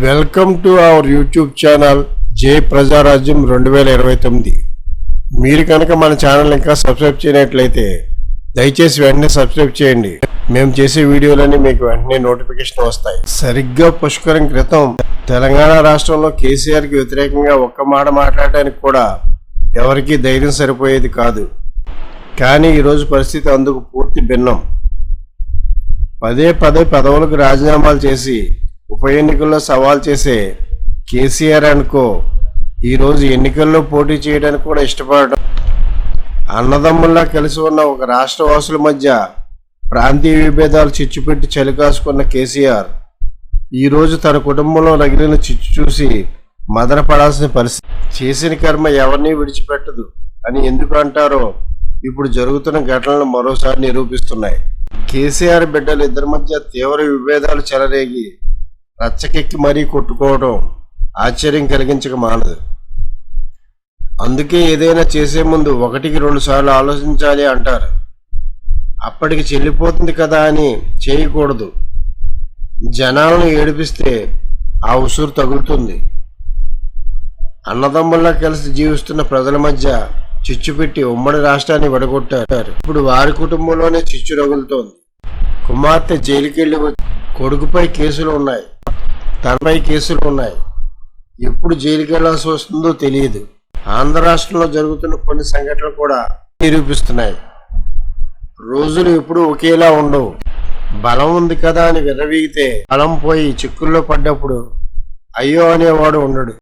Welcome to our YouTube channel జై ప్రజారాజ్యం 2029. మీరు కనుక మన ఛానల్ ఇంకా సబ్స్క్రైబ్ చేయనట్లయితే దయచేసి వెంటనే సబ్స్క్రైబ్ చేయండి. మేము చేసే వీడియోలన్నీ మీకు వెంటనే నోటిఫికేషన్ వస్తాయి. సరిగ్గా పుష్కరం క్రితం తెలంగాణ రాష్ట్రంలో కేసీఆర్కి వ్యతిరేకంగా ఒక్క మాట మాట్లాడడానికి కూడా ఎవరికీ ధైర్యం సరిపోయేది కాదు. కానీ ఈరోజు పరిస్థితి అందుకు పూర్తి భిన్నం. పదే పదవులకు రాజీనామాలు చేసి ఉప ఎన్నికల్లో సవాల్ చేసే కేసీఆర్ అనుకో ఈరోజు ఎన్నికల్లో పోటీ చేయడానికి కూడా ఇష్టపడడం. అన్నదమ్ముల్లా కలిసి ఉన్న ఒక రాష్ట్ర వాసుల మధ్య ప్రాంతీయ విభేదాలు చిచ్చుపెట్టి చలికాసుకున్న కేసీఆర్ ఈరోజు తన కుటుంబంలో రగిలిన చిచ్చు చూసి మదన పడాల్సిన పరిస్థితి. చేసిన కర్మ ఎవరిని విడిచిపెట్టదు అని ఎందుకు అంటారో ఇప్పుడు జరుగుతున్న ఘటనలు మరోసారి నిరూపిస్తున్నాయి. కేసీఆర్ బిడ్డలు ఇద్దరి మధ్య తీవ్ర విభేదాలు చెలరేగి రచ్చకెక్కి మరీ కొట్టుకోవడం ఆశ్చర్యం కలిగించక మానదు. అందుకే ఏదైనా చేసే ముందు 1-2 సార్లు ఆలోచించాలి అంటారు. అప్పటికి చెల్లిపోతుంది కదా అని చేయకూడదు. జనాలను ఏడిపిస్తే ఆ ఉసురు తగులుతుంది. అన్నదమ్ముల్లా కలిసి జీవిస్తున్న ప్రజల మధ్య చిచ్చు పెట్టి ఉమ్మడి రాష్ట్రాన్ని విడగొట్టారు. ఇప్పుడు వారి కుటుంబంలోనే చిచ్చు రగులుతోంది. కుమార్తె జైలుకెళ్ళి కొడుకుపై కేసులు ఉన్నాయి, తనపై కేసులు ఉన్నాయి. ఎప్పుడు జైలుకి వెళ్లాల్సి వస్తుందో తెలియదు. ఆంధ్ర రాష్ట్రంలో జరుగుతున్న కొన్ని సంఘటనలు కూడా నిరూపిస్తున్నాయి. రోజులు ఎప్పుడు ఒకేలా ఉండవు. బలం ఉంది కదా అని విర్రవీగితే బలం పోయి చిక్కుల్లో పడ్డప్పుడు అయ్యో అనేవాడు ఉండడు.